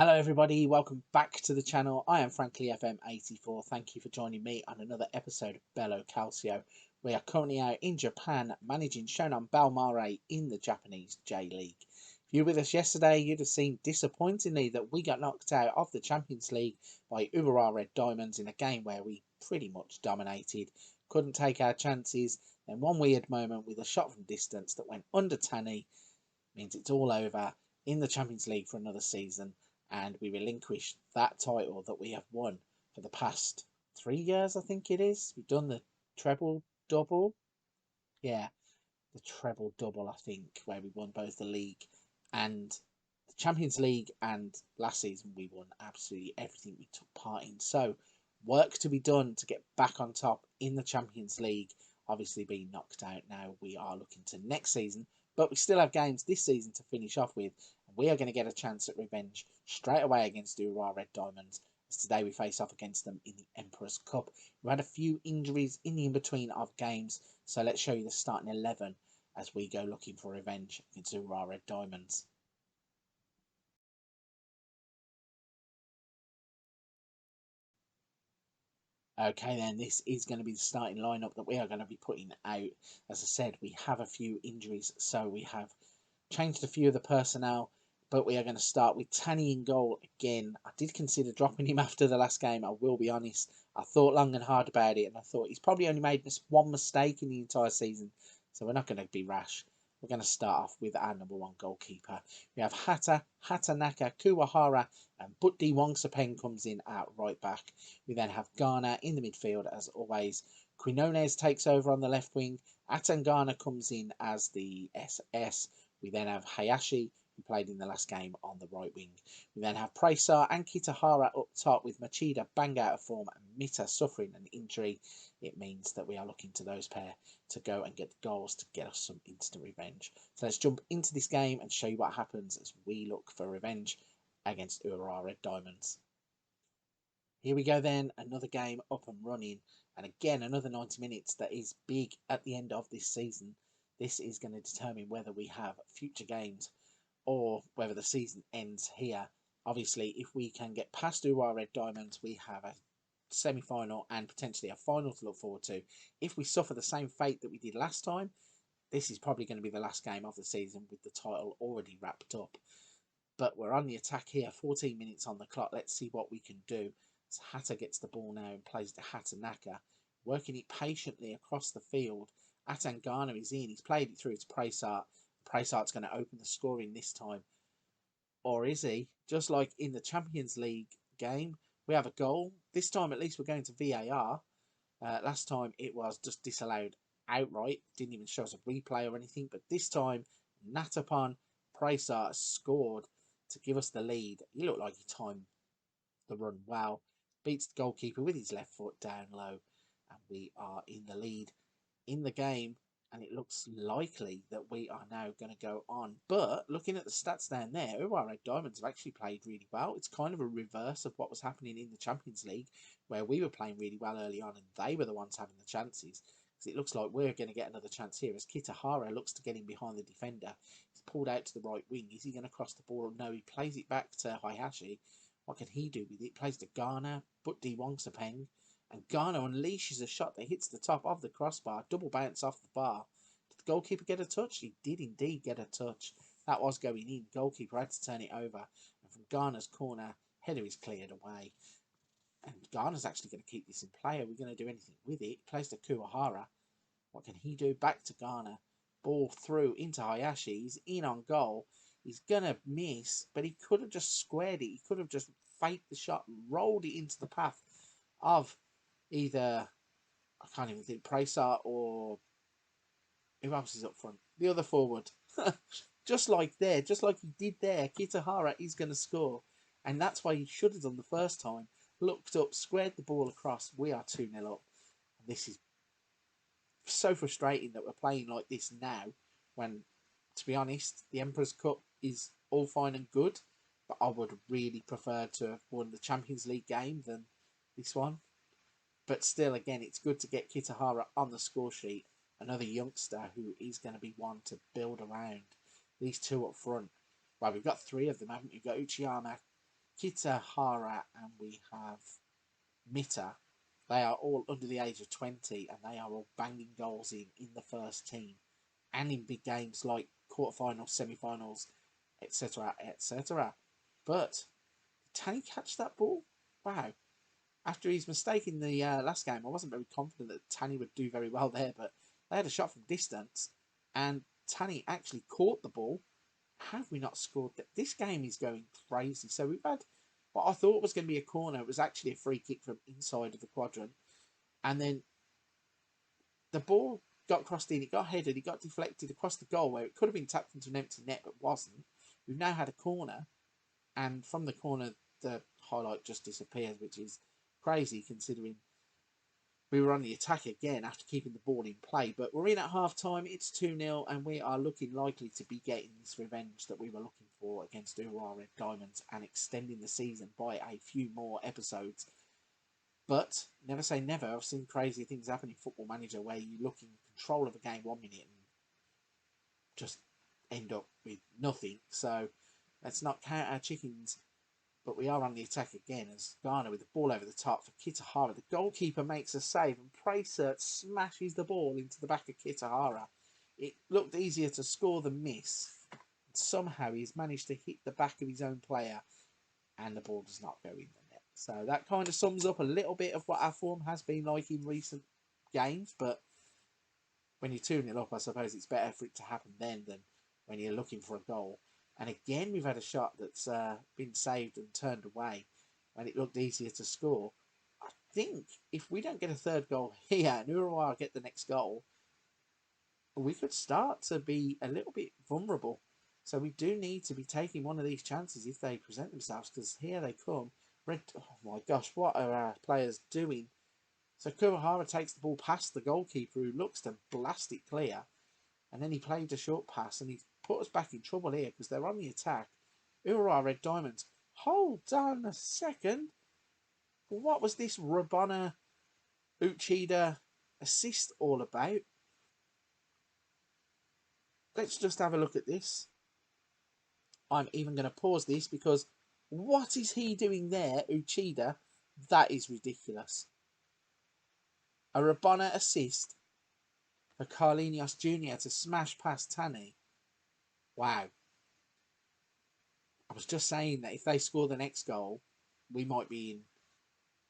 Hello everybody, welcome back to the channel. I am Frankly FM84. Thank you for joining me on another episode of Bello Calcio. We are currently out in Japan managing Shonan Bellmare in the Japanese J League. If you were with us yesterday, you'd have seen disappointingly that we got knocked out of the Champions League by Urawa Red Diamonds in a game where we pretty much dominated. Couldn't take our chances. Then one weird moment with a shot from distance that went under Tanny means it's all over in the Champions League for another season. And we relinquish that title that we have won for the past 3 years, I think it is. We've done the treble double. Yeah, the treble double, I think, where we won both the league and the Champions League. And last season we won absolutely everything we took part in. So work to be done to get back on top in the Champions League. Obviously being knocked out now, we are looking to next season. But we still have games this season to finish off with. And we are going to get a chance at revenge straight away against the Urawa Red Diamonds. As today we face off against them in the Emperor's Cup. We had a few injuries in the in-between of games. So let's show you the starting 11 as we go looking for revenge against the Urawa Red Diamonds. Okay then, this is going to be the starting lineup that we are going to be putting out. As I said, we have a few injuries, so we have changed a few of the personnel, but we are going to start with Tanny in goal again. I did consider dropping him after the last game, I will be honest. I thought long and hard about it, and I thought he's probably only made one mistake in the entire season, so we're not going to be rash. We're going to start off with our number one goalkeeper. We have Hatanaka, Kuwahara, and Butti Wongsapeng comes in at right back. We then have Ghana in the midfield, as always. Quinones takes over on the left wing. Atangana comes in as the SS. We then have Hayashi, who played in the last game, on the right wing. We then have Praisar and Kitahara up top, with Machida bang out of form and Mita suffering an injury. It means that we are looking to those pair to go and get the goals to get us some instant revenge. So let's jump into this game and show you what happens as we look for revenge against Urawa Red Diamonds. Here we go then, another game up and running, and again another 90 minutes that is big at the end of this season. This is going to determine whether we have future games or whether the season ends here. Obviously, if we can get past Urawa Red Diamonds, we have a semi-final and potentially a final to look forward to. If we suffer the same fate that we did last time, this is probably going to be the last game of the season with the title already wrapped up. But we're on the attack here, 14 minutes on the clock. Let's see what we can do. So Hatta gets the ball now and plays to Hatanaka, working it patiently across the field. Atangana is in. He's played it through to Praisart. Praisart's going to open the scoring this time. Or is he? Just like in the Champions League game, we have a goal. This time, at least, we're going to VAR. Last time, it was just disallowed outright. Didn't even show us a replay or anything. But this time, Natapon Praisart scored to give us the lead. He looked like he timed the run well. Beats the goalkeeper with his left foot down low. And we are in the lead in the game. And it looks likely that we are now going to go on. But looking at the stats down there, Urawa Red Diamonds have actually played really well. It's kind of a reverse of what was happening in the Champions League, where we were playing really well early on and they were the ones having the chances. Because it looks like we're going to get another chance here as Kitahara looks to get in behind the defender. He's pulled out to the right wing. Is he going to cross the ball? No, he plays it back to Hayashi. What can he do with it? Plays to Ghana, Butti Wongsapeng. And Ghana unleashes a shot that hits the top of the crossbar, double bounce off the bar. Did the goalkeeper get a touch? He did indeed get a touch. That was going in. Goalkeeper had to turn it over. And from Ghana's corner, header is cleared away. And Ghana's actually going to keep this in play. Are we going to do anything with it? Plays to Kuwahara. What can he do? Back to Ghana. Ball through into Hayashi. He's in on goal. He's going to miss, but he could have just squared it. He could have just faked the shot and rolled it into the path of either, I can't even think, Praisart or who else is up front? The other forward. Just like there, just like he did there, Kitahara is going to score. And that's why he should have done the first time. Looked up, squared the ball across. We are 2-0 up. And this is so frustrating that we're playing like this now when, to be honest, the Emperor's Cup is all fine and good. But I would really prefer to have won the Champions League game than this one. But still, again, it's good to get Kitahara on the score sheet. Another youngster who is going to be one to build around. These two up front. Well, we've got three of them, haven't we? We've got Uchiyama, Kitahara and we have Mita. They are all under the age of 20 and they are all banging goals in the first team and in big games like quarterfinals, semi-finals, etc., etc. But can he catch that ball? Wow. After his mistake in the last game, I wasn't very confident that Tanny would do very well there, but they had a shot from distance and Tanny actually caught the ball. Have we not scored? This game is going crazy. So we've had what I thought was going to be a corner. It was actually a free kick from inside of the quadrant. And then the ball got crossed in, it got headed, it got deflected across the goal where it could have been tapped into an empty net but wasn't. We've now had a corner, and from the corner the highlight just disappears, which is crazy considering we were on the attack again after keeping the ball in play. But we're in at half time, it's 2-0, and we are looking likely to be getting this revenge that we were looking for against Urawa Red Diamonds and extending the season by a few more episodes. But never say never. I've seen crazy things happen in Football Manager where you look in control of a game 1 minute and just end up with nothing. So let's not count our chickens. But we are on the attack again as Ghana with the ball over the top for Kitahara. The goalkeeper makes a save and Pracer smashes the ball into the back of Kitahara. It looked easier to score than miss. Somehow he's managed to hit the back of his own player and the ball does not go in the net. So that kind of sums up a little bit of what our form has been like in recent games. But when you're 2-0 up, I suppose it's better for it to happen then than when you're looking for a goal. And again, we've had a shot that's been saved and turned away when it looked easier to score. I think if we don't get a third goal here and Urawa get the next goal, we could start to be a little bit vulnerable. So we do need to be taking one of these chances if they present themselves, because here they come. Oh my gosh, what are our players doing? So Kuwahara takes the ball past the goalkeeper who looks to blast it clear. And then he played a short pass and he's put us back in trouble here because they're on the attack. Urawa Red Diamonds. Hold on a second. What was this Rabona Uchida assist all about? Let's just have a look at this. I'm even going to pause this because what is he doing there, Uchida? That is ridiculous. A Rabona assist for Carlinhos Jr. to smash past Tani. Wow. I was just saying that if they score the next goal, we might be in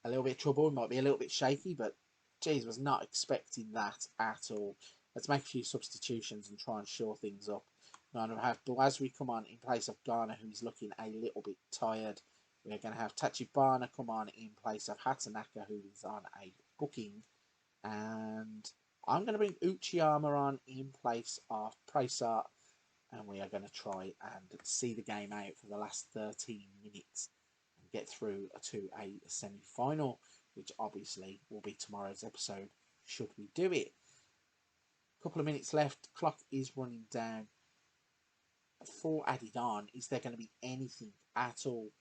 a little bit of trouble. We might be a little bit shaky, but geez, was not expecting that at all. Let's make a few substitutions and try and shore things up. We're going to have Bouazri come on in place of Ghana, who's looking a little bit tired. We're going to have Tachibana come on in place of Hatanaka, who is on a booking. And I'm going to bring Uchiyama on in place of Pracer. And we are going to try and see the game out for the last 13 minutes and get through to a semi-final, which obviously will be tomorrow's episode, should we do it. A couple of minutes left, clock is running down. For added on, is there going to be anything at all?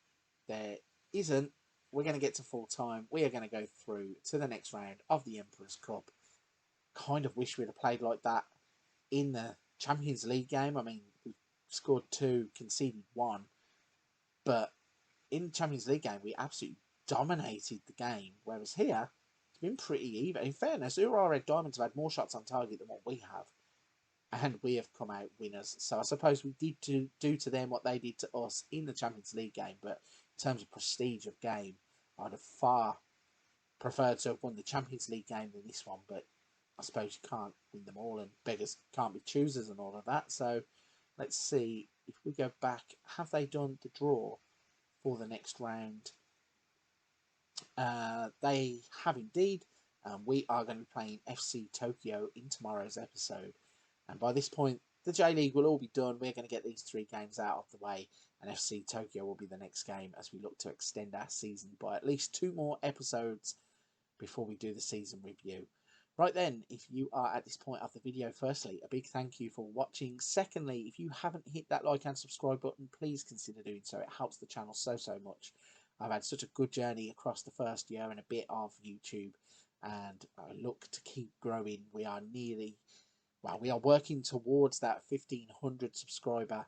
There isn't. We're going to get to full time. We are going to go through to the next round of the Emperor's Cup. Kind of wish we'd have played like that in the Champions League game. I mean, we scored 2, conceded 1. But in the Champions League game, we absolutely dominated the game. Whereas here, it's been pretty even. In fairness, Urawa Red Diamonds have had more shots on target than what we have. And we have come out winners. So I suppose we did do to them what they did to us in the Champions League game. But in terms of prestige of game, I'd have far preferred to have won the Champions League game than this one. But I suppose you can't win them all and beggars can't be choosers and all of that. So let's see if we go back. Have they done the draw for the next round? They have indeed. We are going to be playing FC Tokyo in tomorrow's episode. And by this point, the J-League will all be done. We're going to get these 3 games out of the way. And FC Tokyo will be the next game as we look to extend our season by at least 2 more episodes before we do the season review. Right then, if you are at this point of the video, firstly, a big thank you for watching. Secondly, if you haven't hit that like and subscribe button, please consider doing so. It helps the channel so much. I've had such a good journey across the first year and a bit of YouTube, and I look to keep growing. We are nearly, well, we are working towards that 1,500 subscriber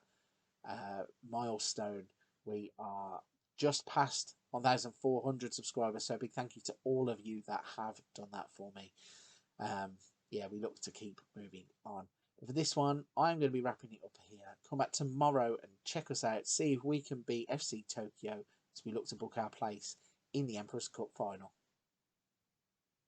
milestone. We are just past 1,400 subscribers. So a big thank you to all of you that have done that for me. Yeah, we look to keep moving on. But for this one, I'm going to be wrapping it up here. Come back tomorrow and check us out. See if we can beat FC Tokyo as we look to book our place in the Emperor's Cup final.